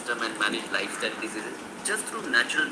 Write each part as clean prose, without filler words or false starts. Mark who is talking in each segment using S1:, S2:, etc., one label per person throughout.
S1: system and manage lifestyle diseases just through natural.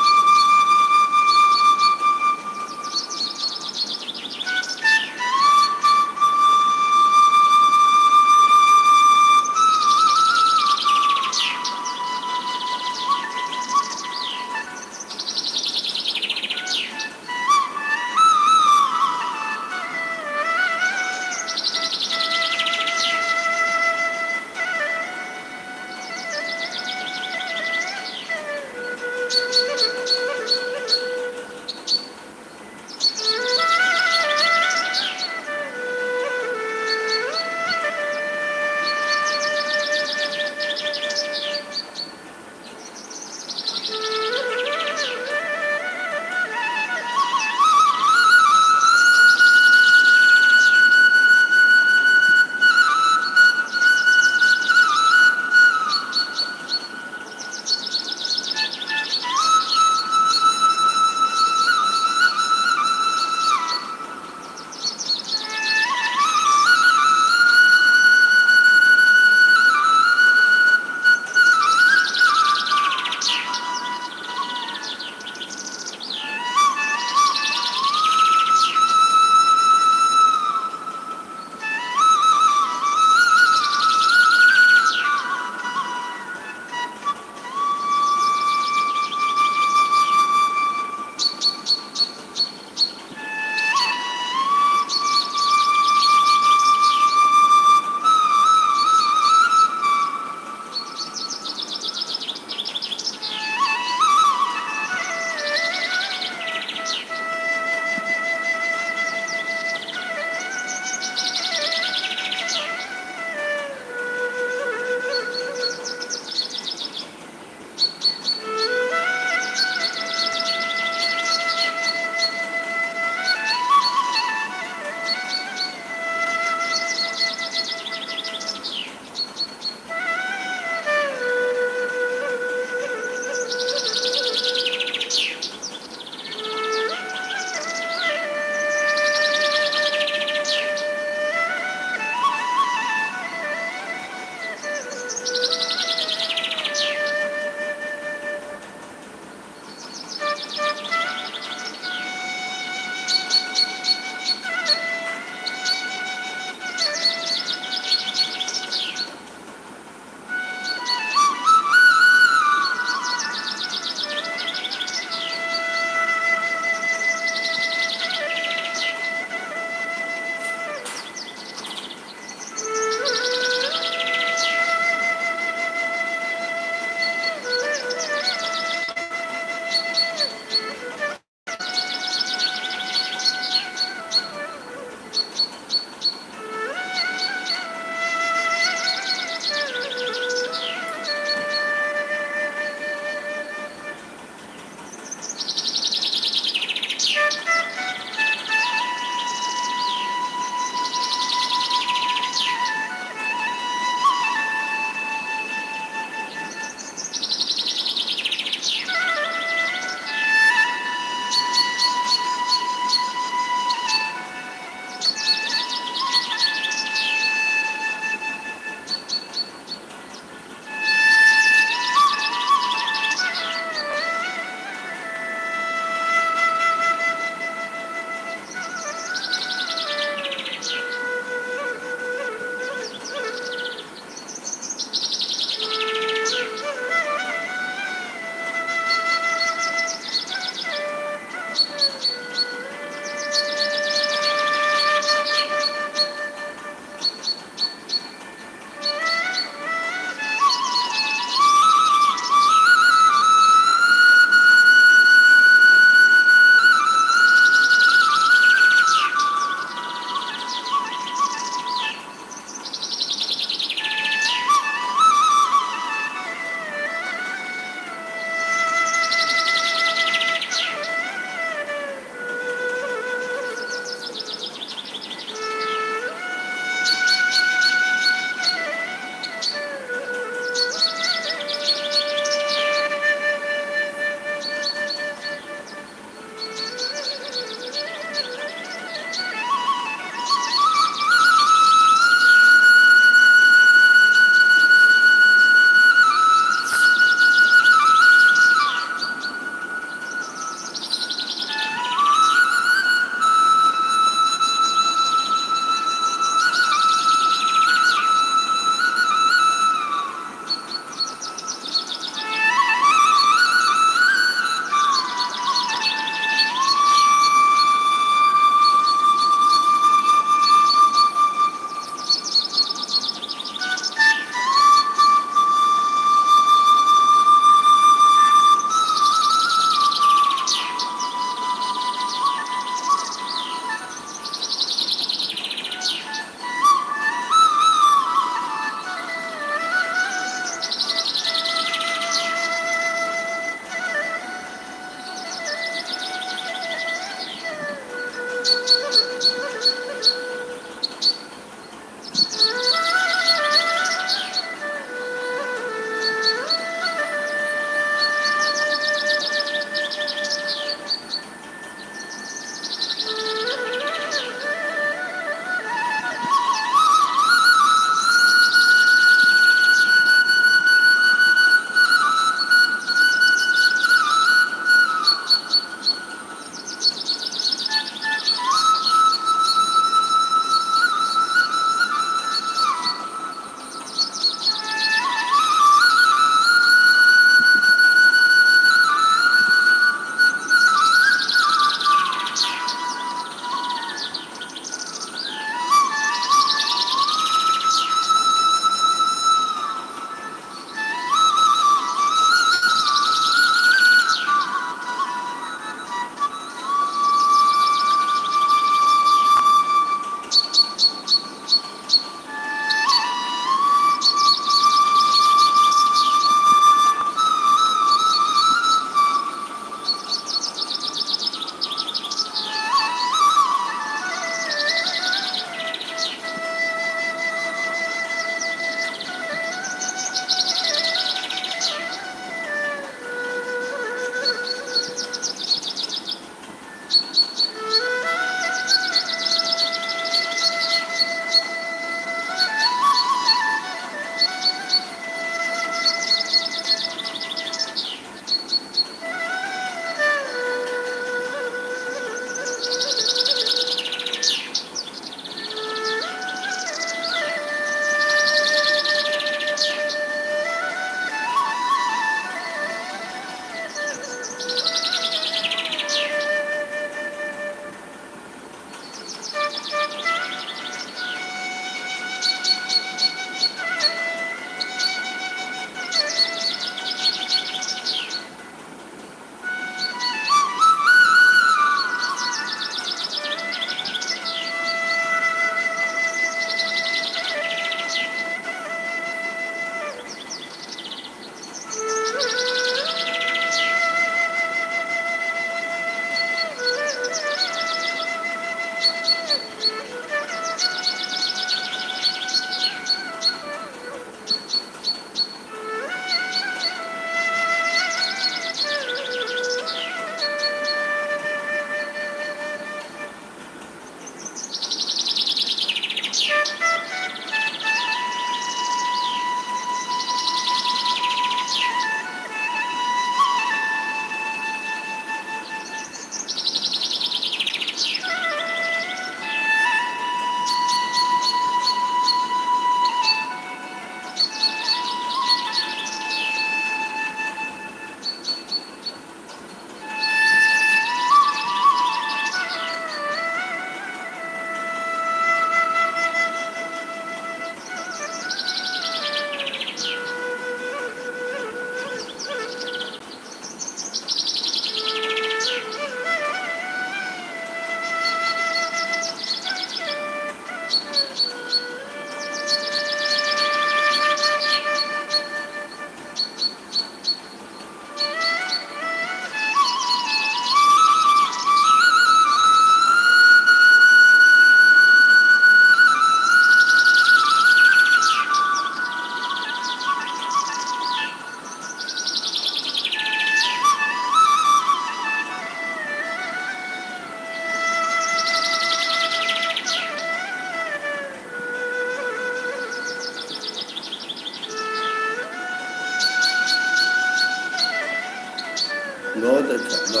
S2: बहुत अच्छा,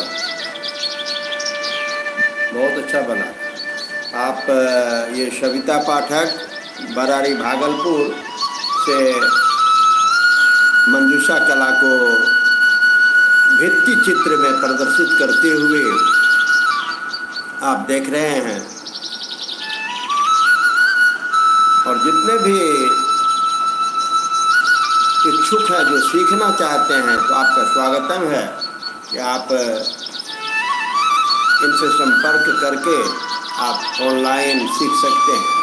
S2: बहुत अच्छा बना। आप ये सविता पाठक बरारी भागलपुर से मंजूषा कला को भित्ति चित्र में प्रदर्शित करते हुए आप देख रहे हैं। और जितने भी इच्छुक हैं जो सीखना चाहते हैं तो आपका स्वागतम है कि आप इनसे संपर्क करके आप ऑनलाइन सीख सकते हैं।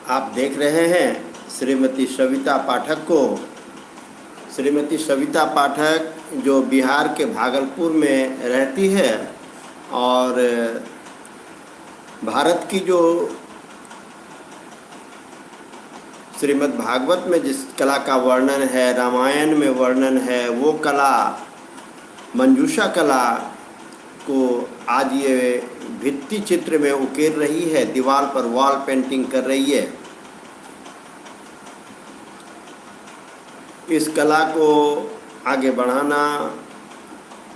S2: आप देख रहे हैं श्रीमती सविता पाठक को। श्रीमती सविता पाठक जो बिहार के भागलपुर में रहती है और भारत की जो श्रीमद् भागवत में जिस कला का वर्णन है, रामायण में वर्णन है, वो कला मंजूषा कला को आज ये भित्ति चित्र में उकेर रही है, दीवार पर वॉल पेंटिंग कर रही है। इस कला को आगे बढ़ाना,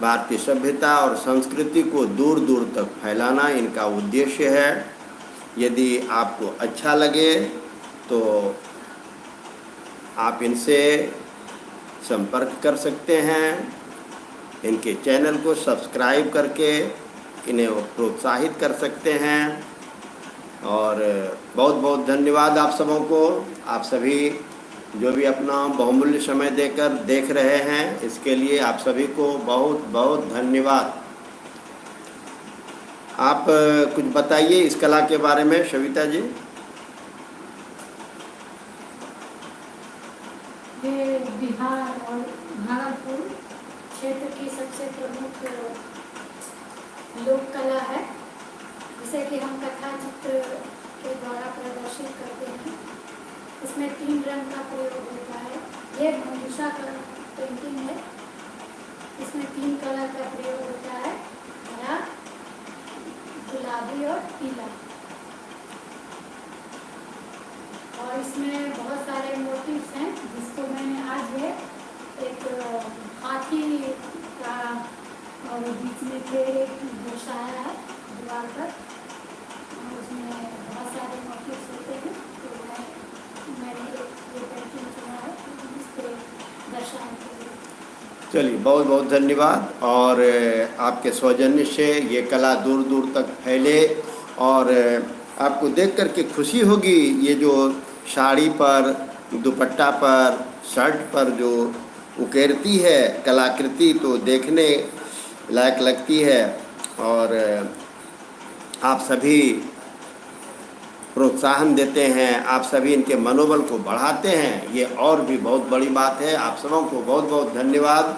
S2: भारतीय सभ्यता और संस्कृति को दूर दूर तक फैलाना इनका उद्देश्य है। यदि आपको अच्छा लगे तो आप इनसे संपर्क कर सकते हैं। इनके चैनल को सब्सक्राइब करके इन्हें प्रोत्साहित कर सकते हैं। और बहुत बहुत धन्यवाद आप सबों को। आप सभी जो भी अपना बहुमूल्य समय देकर देख रहे हैं, इसके लिए आप सभी को बहुत बहुत धन्यवाद। आप कुछ बताइए इस कला के बारे में, सविता जी।
S3: ये बिहार और भागलपुर क्षेत्र की सबसे प्रमुख लोक कला है, जिसे कि हम कथा चित्र के द्वारा प्रदर्शित करते हैं। इसमें 3 रंग का प्रयोग होता है। ये मंजूषा का पेंटिंग है। इसमें 3 कलर का प्रयोग होता है, हरा, गुलाबी और पीला। और इसमें बहुत सारे मोटिव्स हैं, जिसको मैंने आज ये एक हाथी का और बीच में पेड़ दर्शाया है दीवार पर। उसमें बहुत सारे मोटिव्स होते हैं, तो मैंने ये पेंटिंग चुना है इस पर दर्शाने के लिए।
S2: चलिए, बहुत बहुत धन्यवाद। और आपके सौजन्य से ये कला दूर दूर तक फैले और आपको देख कर के खुशी होगी। ये जो साड़ी पर, दुपट्टा पर, शर्ट पर जो उकेरती है कलाकृति, तो देखने लायक लगती है। और आप सभी प्रोत्साहन देते हैं, आप सभी इनके मनोबल को बढ़ाते हैं, ये और भी बहुत बड़ी बात है। आप सबों को बहुत बहुत धन्यवाद।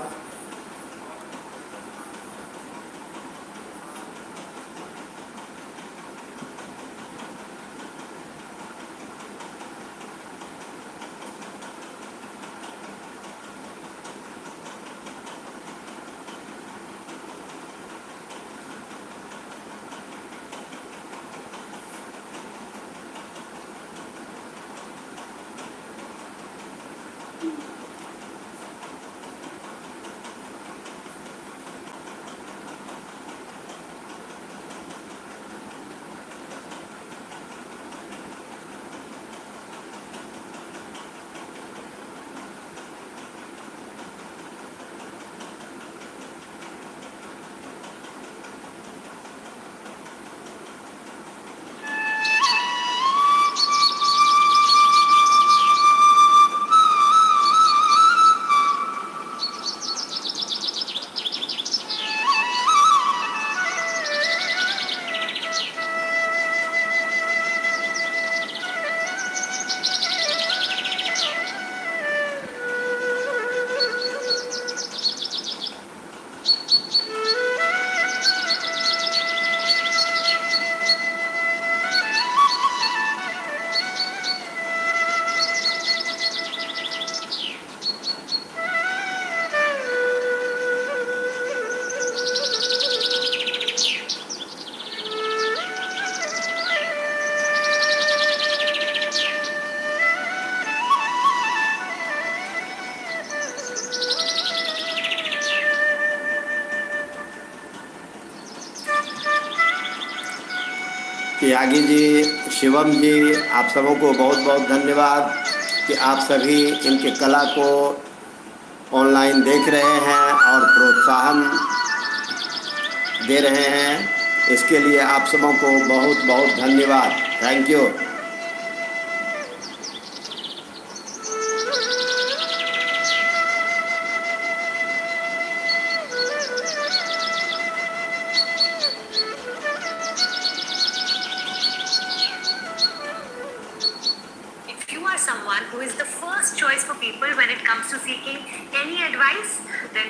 S2: त्यागी जी, शिवम जी, आप सबों को बहुत बहुत धन्यवाद कि आप सभी इनके कला को ऑनलाइन देख रहे हैं और प्रोत्साहन दे रहे हैं। इसके लिए आप सबों को बहुत बहुत धन्यवाद। Thank you.
S4: If you are someone who is the first choice for people when it comes to seeking any advice, then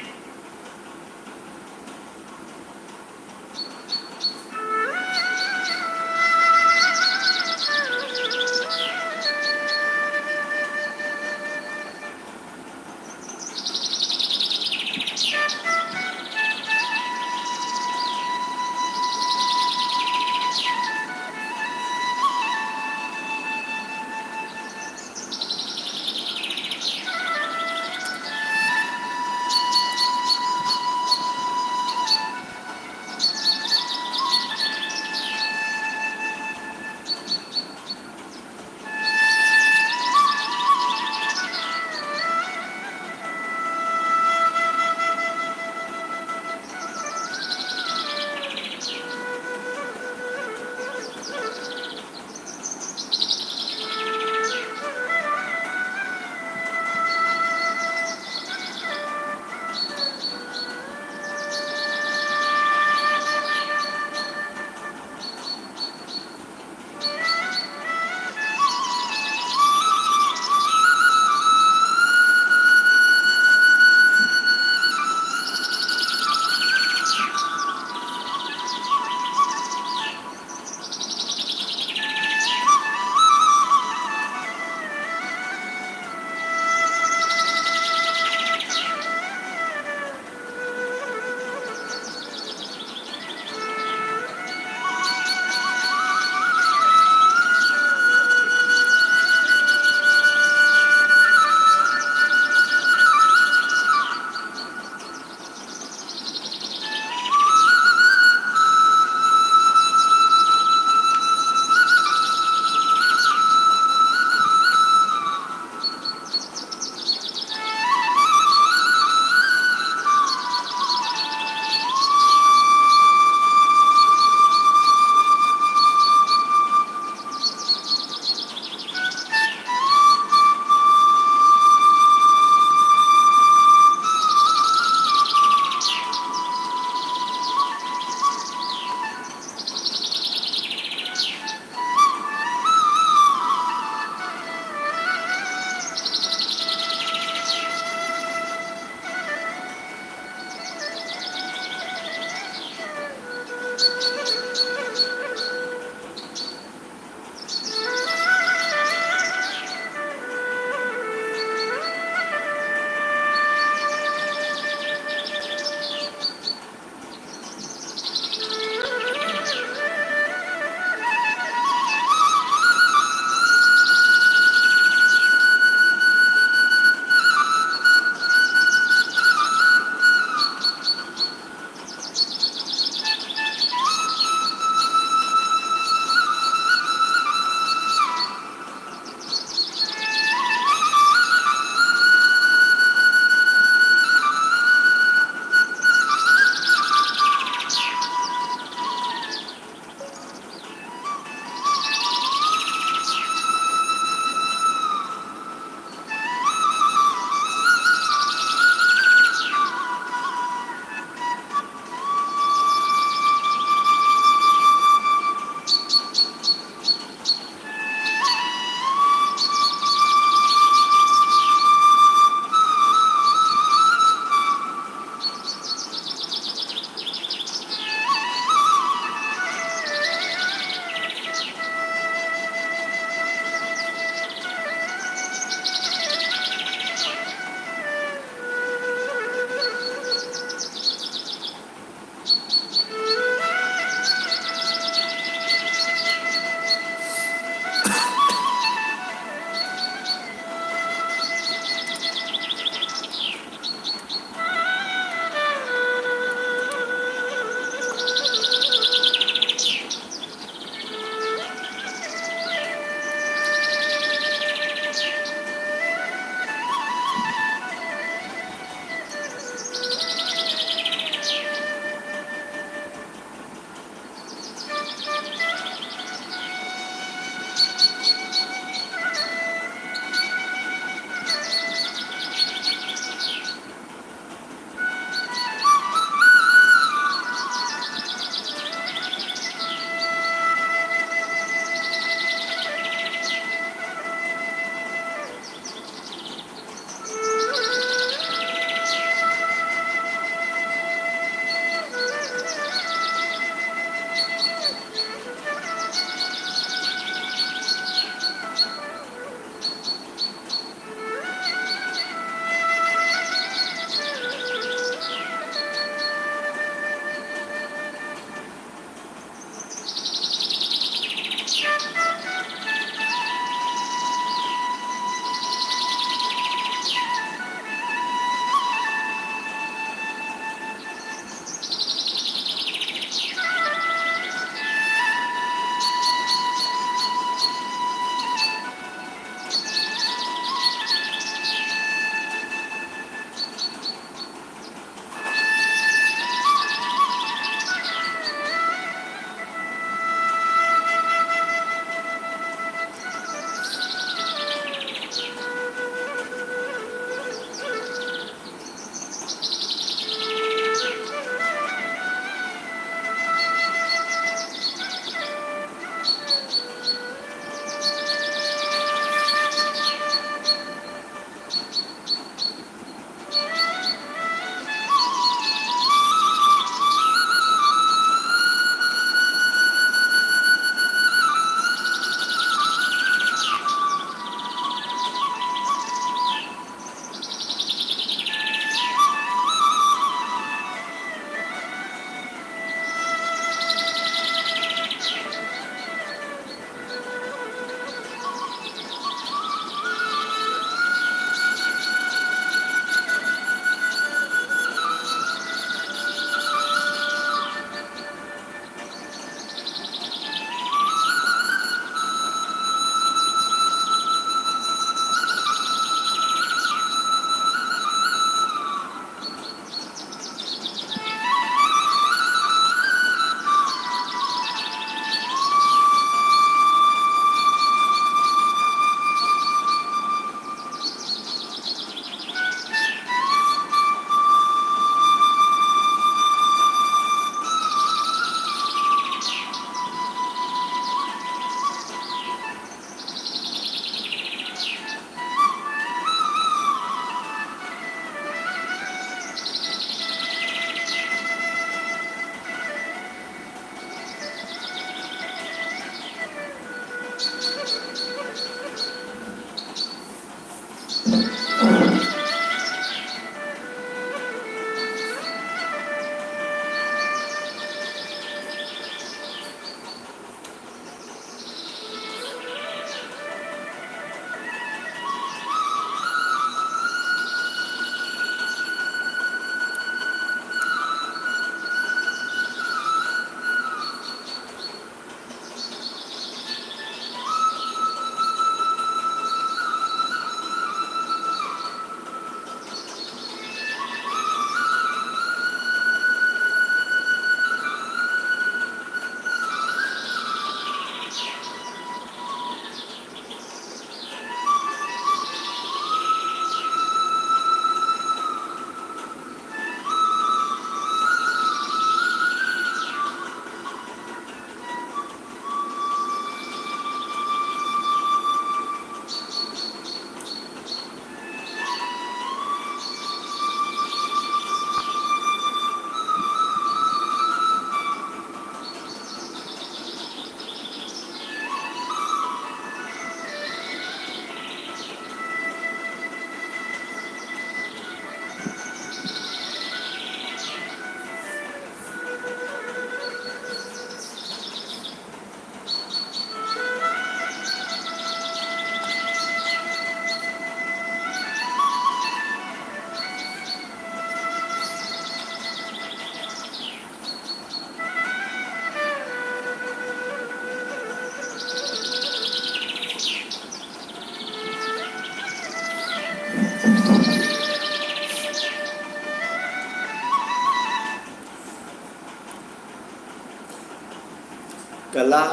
S2: कला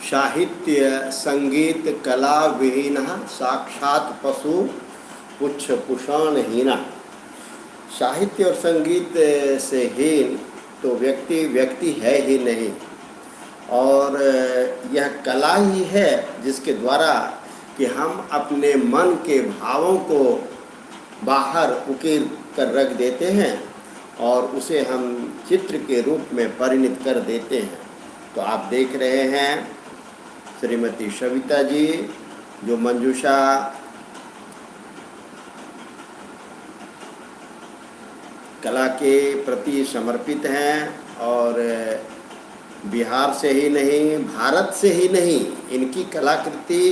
S2: साहित्य संगीत कला विहीनः साक्षात् पशु पुच्छ पुषाणहीनः। साहित्य और संगीत से हीन तो व्यक्ति है ही नहीं, और यह कला ही है जिसके द्वारा कि हम अपने मन के भावों को बाहर उकेर कर रख देते हैं और उसे हम चित्र के रूप में परिणत कर देते हैं। तो आप देख रहे हैं श्रीमती सविता जी जो मंजूषा कला के प्रति समर्पित हैं, और बिहार से ही नहीं भारत से ही नहीं इनकी कलाकृति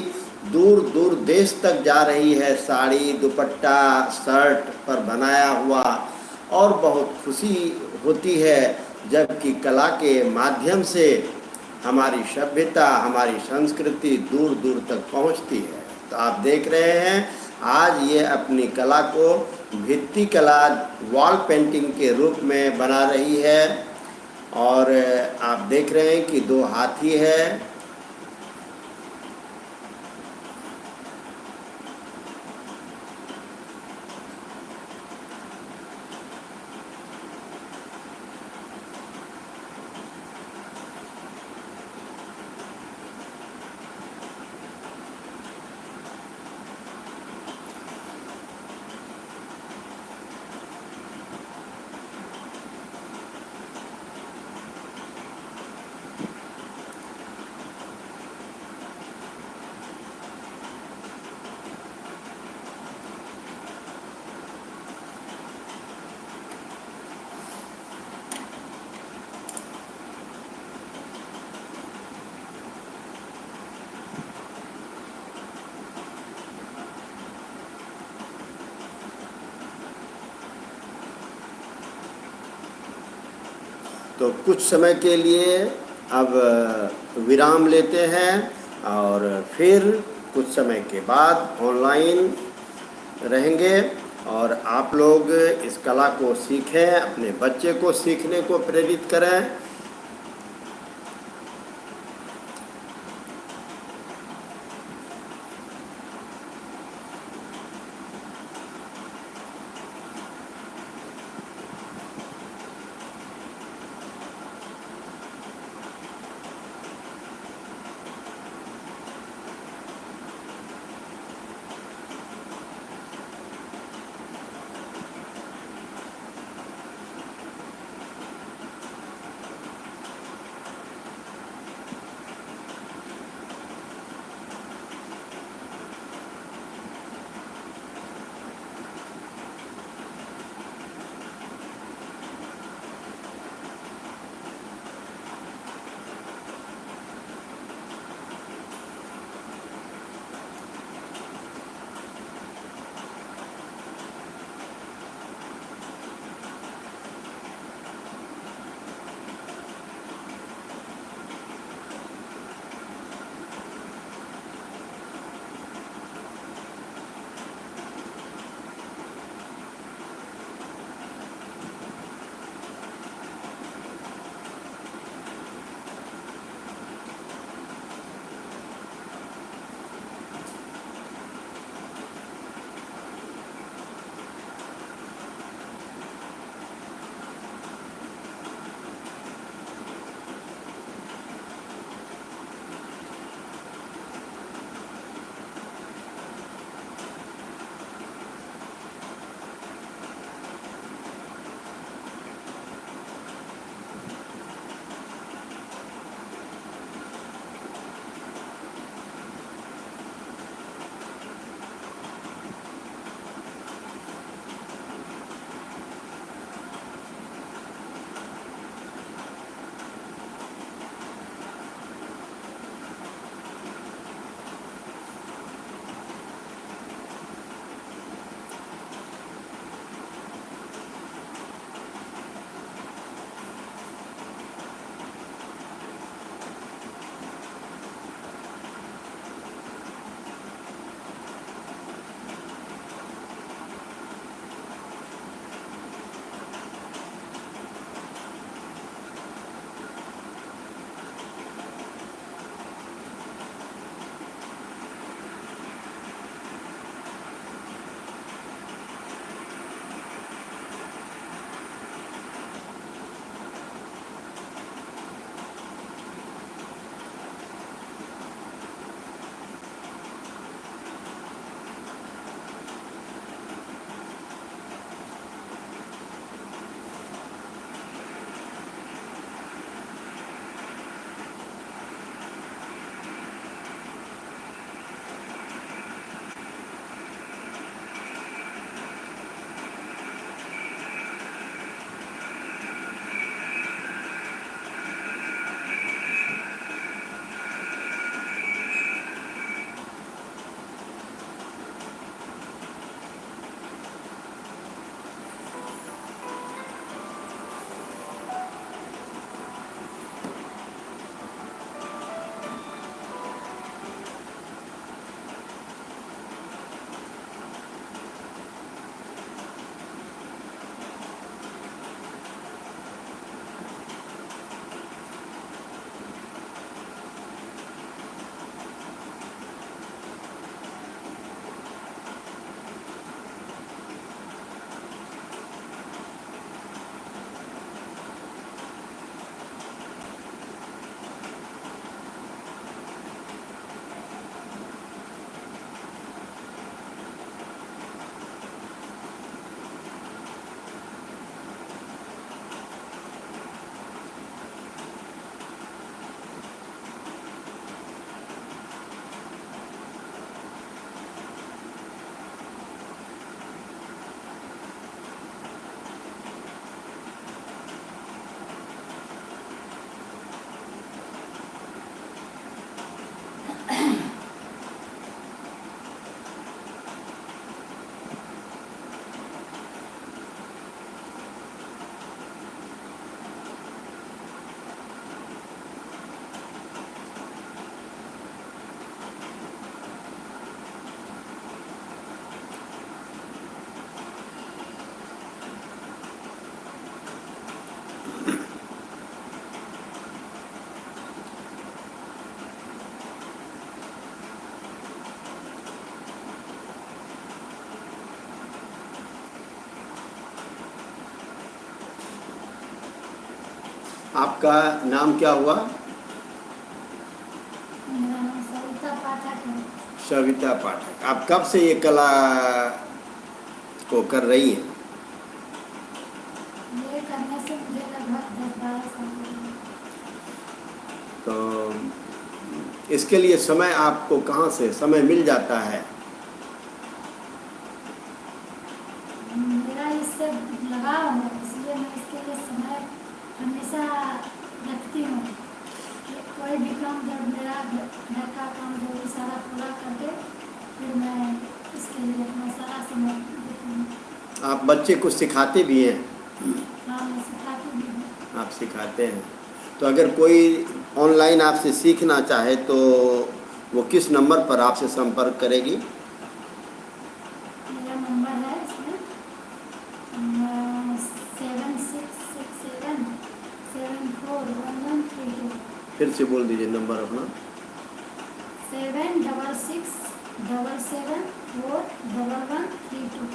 S2: दूर दूर देश तक जा रही है। साड़ी दुपट्टा शर्ट पर बनाया हुआ, और बहुत खुशी होती है जबकि कला के माध्यम से हमारी सभ्यता हमारी संस्कृति दूर दूर तक पहुंचती है। तो आप देख रहे हैं आज ये अपनी कला को भित्ति कला वॉल पेंटिंग के रूप में बना रही है, और आप देख रहे हैं कि 2 हाथी है। तो कुछ समय के लिए अब विराम लेते हैं और फिर कुछ समय के बाद ऑनलाइन रहेंगे, और आप लोग इस कला को सीखें, अपने बच्चे को सीखने को प्रेरित करें। आपका नाम क्या हुआ?
S3: मेरा नाम सविता पाठक है।
S2: सविता पाठक। आप कब से ये कला को कर रही हैं?
S3: ये करने से मुझे लगभग 10-12 साल हो गए।
S2: तो इसके लिए समय आपको कहाँ से समय मिल जाता है?
S3: मेरा इससे लगाव है, इसलिए मैं इसके लिए समय हमेशा रखती हूँ कि कोई भी काम जब मेरा घर का काम जरूरी सारा पूरा करके फिर मैं इसके लिए अपना सारा समय देती हूँ।
S2: आप बच्चे को सिखाते भी हैं?
S3: हाँ, मैं सिखाती भी हूँ।
S2: आप सिखाते हैं। तो अगर कोई ऑनलाइन आपसे सीखना चाहे तो वो किस नंबर पर आपसे संपर्क करेगी?
S3: मेरा नंबर है इसमें 7667741132।
S2: फिर से बोल दीजिए नंबर अपना।
S3: 7667741132।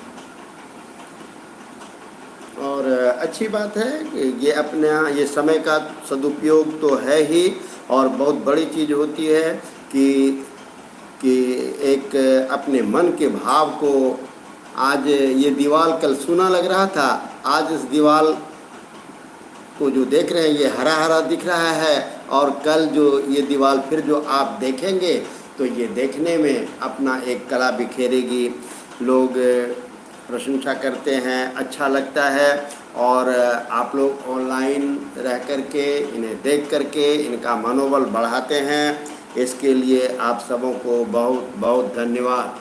S2: और अच्छी बात है कि ये अपने यहाँ ये समय का सदुपयोग तो है ही, और बहुत बड़ी चीज़ होती है कि एक अपने मन के भाव को, आज ये दीवार कल सूना लग रहा था, आज इस दीवार को जो देख रहे हैं ये हरा हरा दिख रहा है, और कल जो ये दीवार फिर जो आप देखेंगे तो ये देखने में अपना एक कला बिखेरेगी। लोग प्रशंसा करते हैं, अच्छा लगता है, और आप लोग ऑनलाइन रह कर के इन्हें देख कर के इनका मनोबल बढ़ाते हैं। इसके लिए आप सबों को बहुत बहुत धन्यवाद।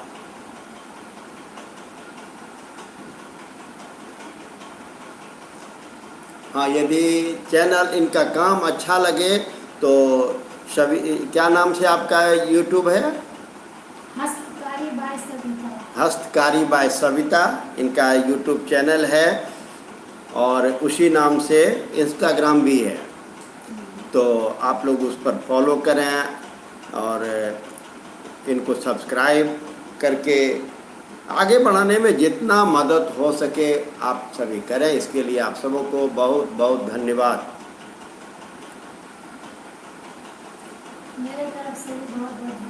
S2: हाँ, यदि चैनल इनका काम अच्छा लगे तो क्या नाम से आपका यूट्यूब है?
S3: हस्तकारी बाय सविता।
S2: हस्तकारी बाय सविता इनका यूट्यूब चैनल है, और उसी नाम से इंस्टाग्राम भी है। तो आप लोग उस पर फॉलो करें और इनको सब्सक्राइब करके आगे बढ़ाने में जितना मदद हो सके आप सभी करें। इसके लिए आप सबों को बहुत बहुत धन्यवाद।
S3: मेरे तरफ से भी बहुत बहुत धन्यवाद।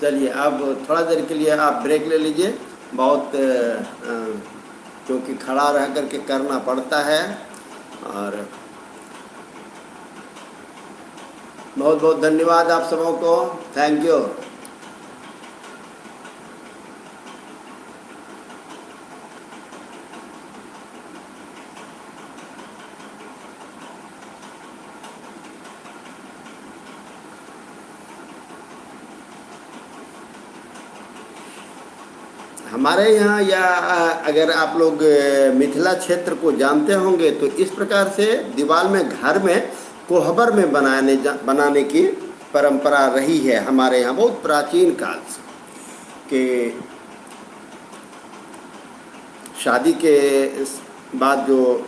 S2: चलिए, अब थोड़ा देर के लिए आप ब्रेक ले लीजिए। बहुत क्योंकि खड़ा रह करके करना पड़ता है, और बहुत बहुत धन्यवाद आप सबों को। Thank you. हमारे यहाँ, या अगर आप लोग मिथिला क्षेत्र को जानते होंगे, तो इस प्रकार से दीवार में, घर में कोहबर में बनाने की परंपरा रही है हमारे यहाँ बहुत प्राचीन काल से। कि शादी के बाद जो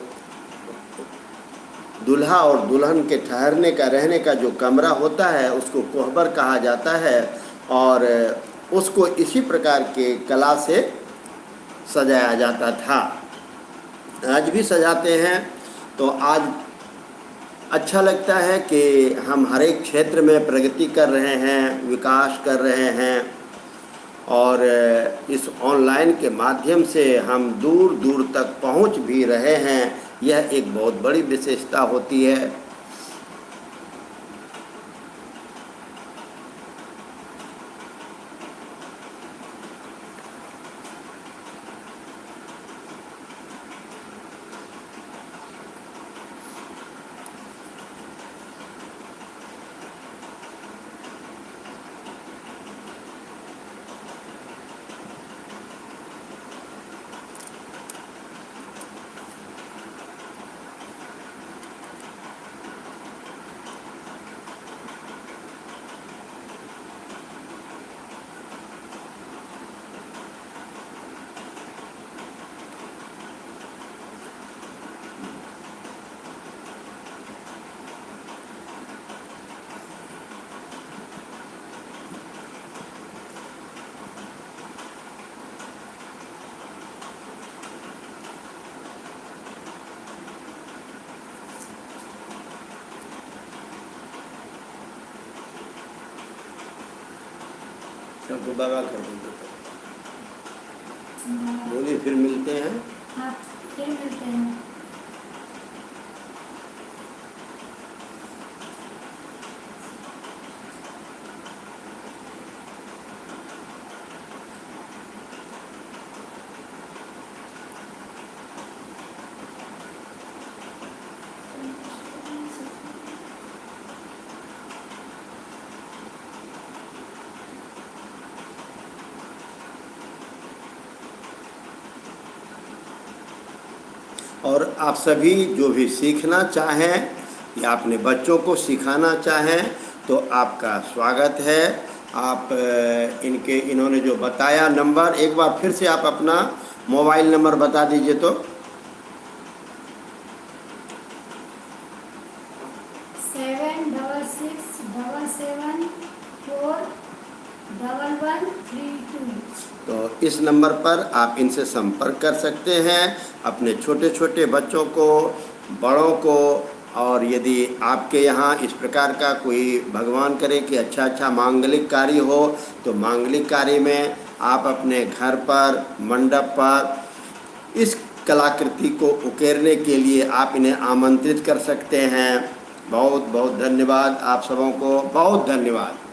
S2: दूल्हा और दुल्हन के ठहरने का, रहने का जो कमरा होता है उसको कोहबर कहा जाता है, और उसको इसी प्रकार के कला से सजाया जाता था। आज भी सजाते हैं। तो आज अच्छा लगता है कि हम हर एक क्षेत्र में प्रगति कर रहे हैं, विकास कर रहे हैं, और इस ऑनलाइन के माध्यम से हम दूर दूर तक पहुंच भी रहे हैं। यह एक बहुत बड़ी विशेषता होती है। उनको बाबा कर दीजिए। बोलिए, फिर मिलते हैं।
S3: आप फिर मिलते हैं।
S2: और आप सभी जो भी सीखना चाहें या अपने बच्चों को सिखाना चाहें तो आपका स्वागत है। आप इन्होंने जो बताया नंबर, एक बार फिर से आप अपना मोबाइल नंबर बता दीजिए तो।
S3: 7667774132।
S2: तो इस नंबर पर आप इनसे संपर्क कर सकते हैं, अपने छोटे छोटे बच्चों को, बड़ों को। और यदि आपके यहाँ इस प्रकार का कोई, भगवान करे कि अच्छा मांगलिक कार्य हो, तो मांगलिक कार्य में आप अपने घर पर, मंडप पर इस कलाकृति को उकेरने के लिए आप इन्हें आमंत्रित कर सकते हैं। बहुत बहुत धन्यवाद, आप सबों को बहुत धन्यवाद।